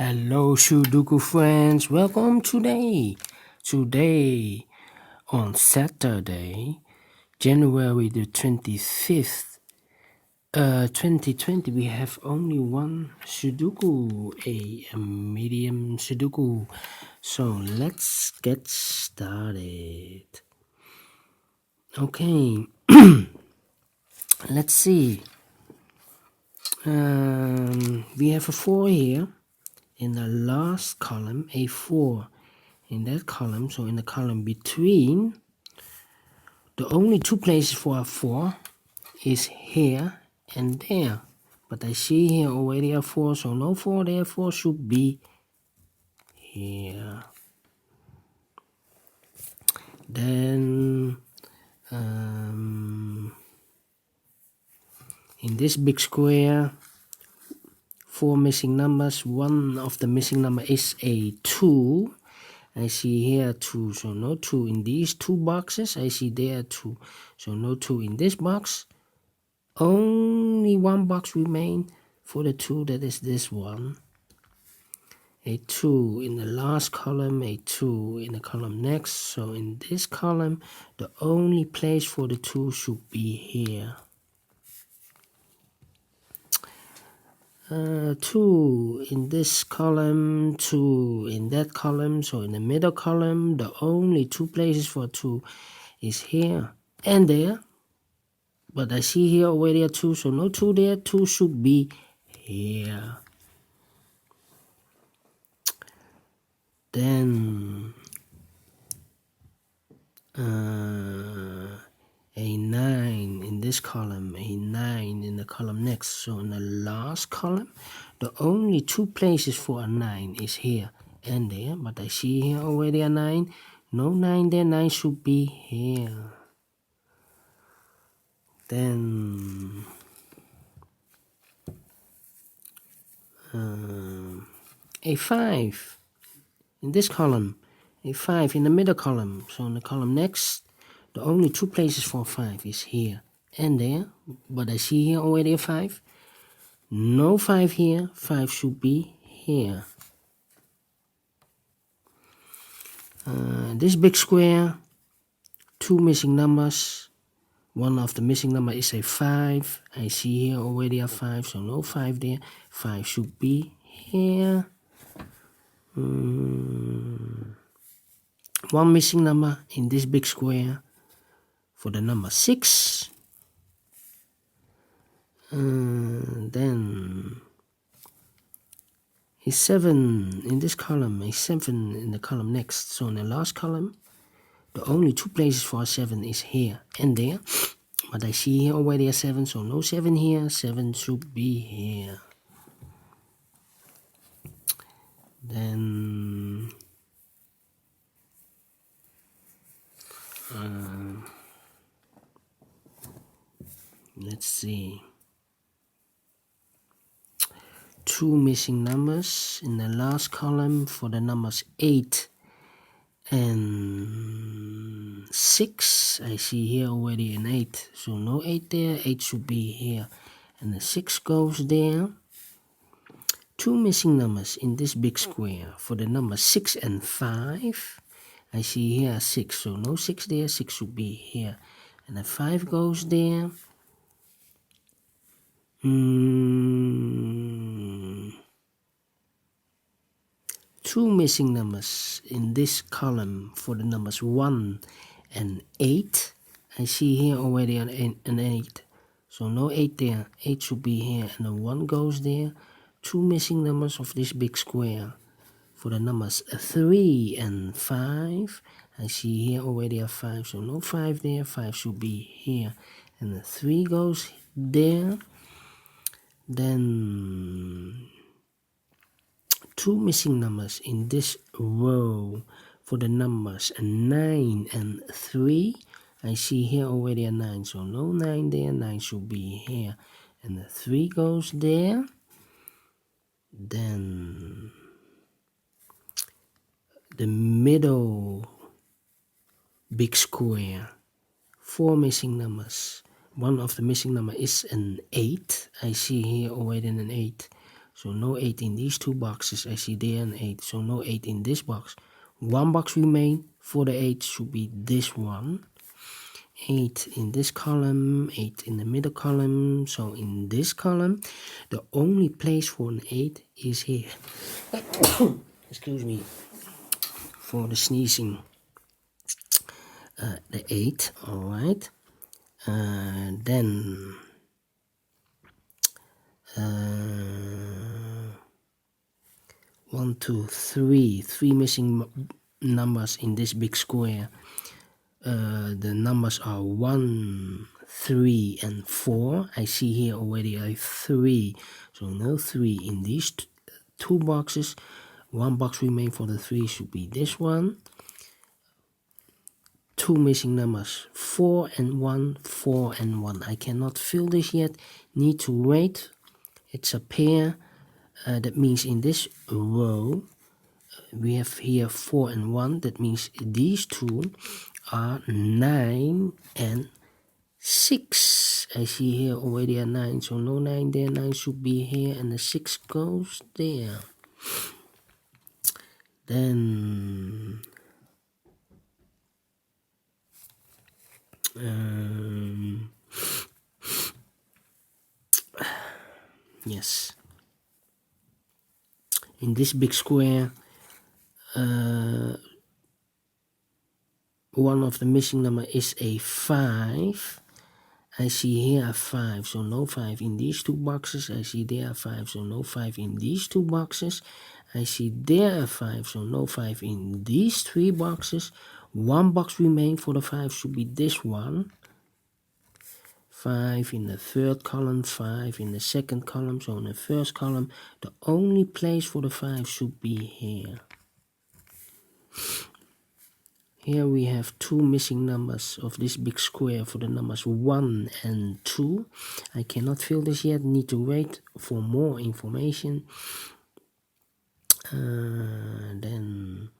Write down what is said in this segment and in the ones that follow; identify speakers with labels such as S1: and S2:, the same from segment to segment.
S1: Hello Sudoku friends, welcome today. Today on Saturday, January the 25th, 2020, we have only one Sudoku, a medium Sudoku. So let's get started. Okay, let's see. We have a 4 here. In the last column, a 4 in that column, so in the column between, the only two places for a 4 is here and there. But I see here already a 4, so no 4 there, 4 should be here. Then, in this big square, 4 missing numbers, one of the missing number is a 2. I see here 2, so no 2 in these two boxes. I see there 2, so no 2 in this box. Only one box remain for the 2, that is this one. A 2 in the last column, a 2 in the column next. So in this column, the only place for the 2 should be here. 2 in this column, 2 in that column. So in the middle column, the only two places for 2 is here and there. But I see here already a 2, so no 2 there. 2 should be here. Then a 9 in this column, a 9 in the column next. So in the last column, the only two places for a 9 is here and there. But I see here already a 9. No 9 there, 9 should be here. Then a 5 in this column, a 5 in the middle column. So in the column next, the only two places for 5 is here and there. But I see here already a 5. No 5 here, 5 should be here. This big square, 2 missing numbers. One of the missing number is a 5. I see here already a 5, so no 5 there. 5 should be here. One missing number in this big square for the number 6. Then a 7 in this column, a 7 in the column next. So in the last column, the only two places for a 7 is here and there. But I see here already a 7, so no 7 here. 7 should be here. Then let's see. 2 missing numbers in the last column for the numbers 8 and 6. I see here already an 8, so no 8 there. 8 should be here, and the 6 goes there. 2 missing numbers in this big square for the numbers 6 and 5. I see here a 6, so no 6 there. 6 should be here, and the 5 goes there. 2 missing numbers in this column for the numbers 1 and 8. I see here already an 8, so no 8 there. 8 should be here, and the 1 goes there. 2 missing numbers of this big square for the numbers 3 and 5. I see here already a 5, so no 5 there. 5 should be here, and the 3 goes there. Then 2 missing numbers in this row for the numbers 9 and 3. I see here already a 9, so no 9 there. 9 should be here, and the 3 goes there. Then the middle big square, 4 missing numbers. One of the missing number is an 8. I see here already an 8, so no 8 in these two boxes. I see there an 8, so no 8 in this box. One box remain for the 8 should be this one. 8 in this column, 8 in the middle column. So in this column, the only place for an 8 is here. Excuse me for the sneezing. The 8, alright. Then 1, 2, 3. 3 missing numbers in this big square. The numbers are 1, 3, and 4. I see here already a 3, so no 3 in these two boxes. One box remain for the 3 should be this one. 2 missing numbers, 4 and 1, 4 and 1. I cannot fill this yet, need to wait. It's a pair. That means in this row we have here 4 and 1. That means these two are 9 and 6. I see here already a 9, so no 9 there. 9 should be here and the 6 goes there. Then yes, in this big square, one of the missing number is a 5. I see here a 5, so no 5 in these two boxes. I see there a 5, so no 5 in these two boxes. I see there a 5, so no 5 in these 3 boxes. One box remains for the 5 should be this one. 5 in the third column, 5 in the second column. So in the first column, the only place for the 5 should be here. Here we have 2 missing numbers of this big square for the numbers 1 and 2. I cannot fill this yet, need to wait for more information. Then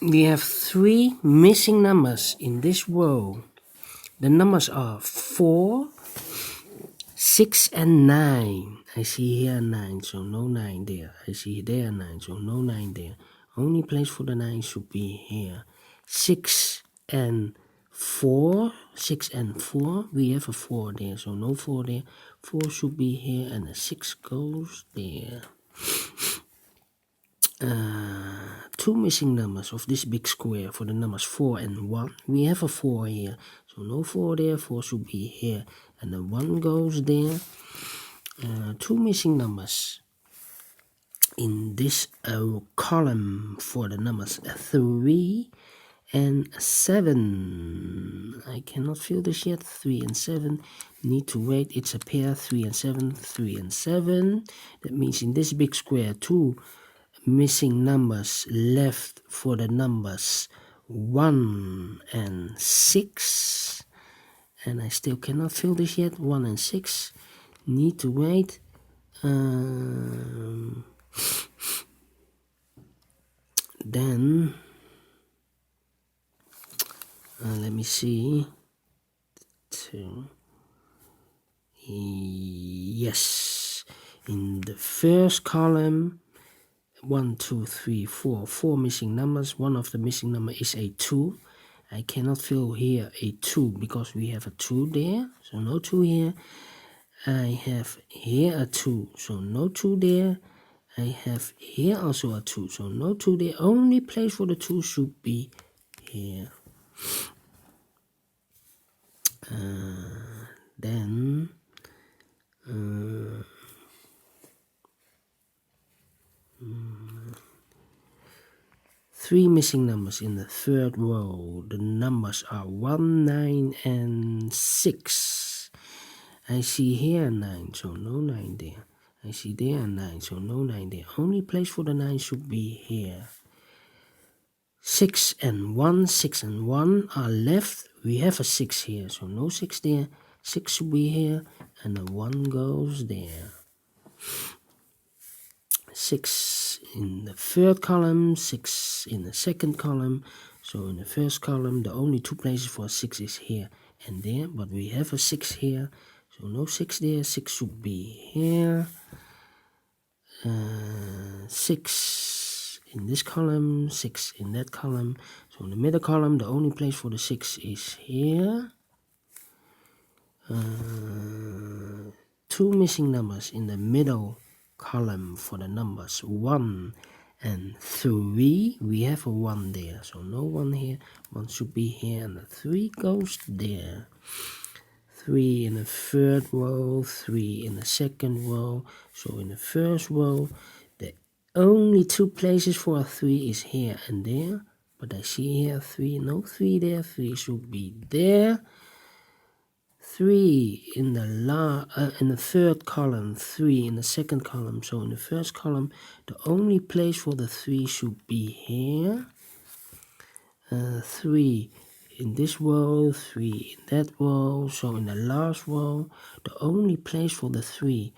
S1: we have 3 missing numbers in this row. The numbers are 4, 6, and 9. I see here 9, so no 9 there. I see there 9, so no 9 there. Only place for the 9 should be here. 6 and 4. 6 and 4. We have a 4 there, so no 4 there. 4 should be here, and the 6 goes there. 2 missing numbers of this big square for the numbers 4 and 1. We have a 4 here, so no 4 there. 4 should be here, and the 1 goes there. 2 missing numbers in this column for the numbers 3 and 7. I cannot fill this yet. 3 and 7 need to wait. It's a pair. 3 and 7. 3 and 7. That means in this big square 2 missing numbers left for the numbers 1 and 6. And I still cannot fill this yet. 1 and 6 need to wait. Then let me see. 2. Yes, in the first column 1, 2, 3, 4. 4 missing numbers. One of the missing number is a 2. I cannot fill here a 2 because we have a 2 there, so no 2 here. I have here a 2, so no 2 there. I have here also a 2, so no 2 there. Only place for the 2 should be here. Then 3 missing numbers in the third row. The numbers are 1, 9, and 6. I see here 9, so no 9 there. I see there 9, so no 9 there. Only place for the 9 should be here. 6 and 1, 6 and 1 are left. We have a 6 here, so no 6 there. 6 should be here, and the 1 goes there. 6 in the third column, 6 in the second column. So in the first column, the only 2 places for a 6 is here and there, but we have a 6 here, so no 6 there. 6 should be here. 6 in this column, 6 in that column. So in the middle column, the only place for the 6 is here. 2 missing numbers in the middle column for the numbers 1 and 3. We have a 1 there, so no 1 here. 1 should be here, and the 3 goes there. 3 in the third row, 3 in the second row. So in the first row, the only 2 places for a 3 is here and there. But I see here 3, no 3 there. 3 should be there. 3 in the third column, 3 in the second column. So in the first column, the only place for the 3 should be here. 3 in this row, 3 in that row. So in the last row, the only place for the 3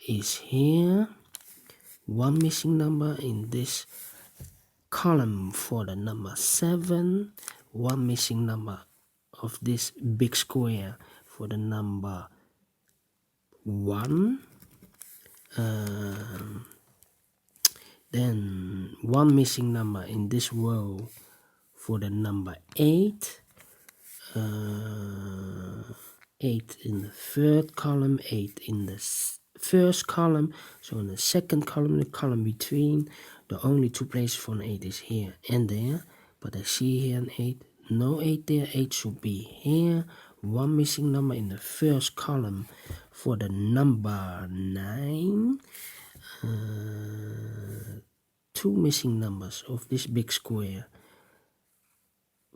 S1: is here. 1 missing number in this column for the number 7. 1 missing number of this big square for the number 1. Then 1 missing number in this row for the number 8. 8 in the third column, 8 in the first column. So in the second column, the column between, the only 2 places for an 8 is here and there. But I see here an 8. No 8 there. 8 should be here. 1 missing number in the first column for the number 9. 2 missing numbers of this big square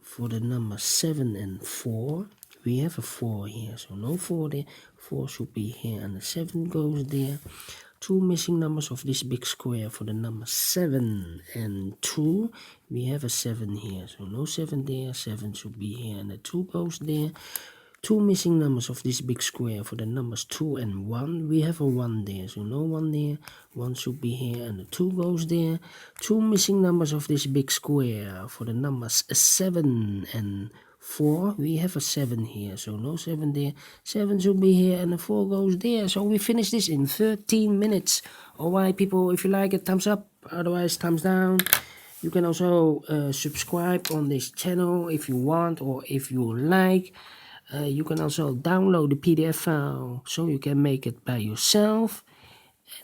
S1: for the number 7 and 4. We have a 4 here, so no 4 there. 4 should be here, and the 7 goes there. 2 missing numbers of this big square for the number 7 and 2. We have a 7 here, so no 7 there. 7 should be here, and the 2 goes there. 2 missing numbers of this big square for the numbers 2 and 1. We have a 1 there, so no 1 there. 1 should be here, and the 2 goes there. 2 missing numbers of this big square for the numbers 7 and 4. We have a 7 here, so no 7 there. 7 should be here, and the 4 goes there. So we finish this in 13 minutes. Alright people, if you like it, thumbs up. Otherwise, thumbs down. You can also subscribe on this channel if you want, or if you like. You can also download the PDF file so you can make it by yourself.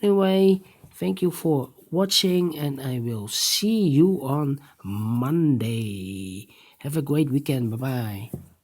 S1: Anyway, thank you for watching, and I will see you on Monday. Have a great weekend. Bye-bye.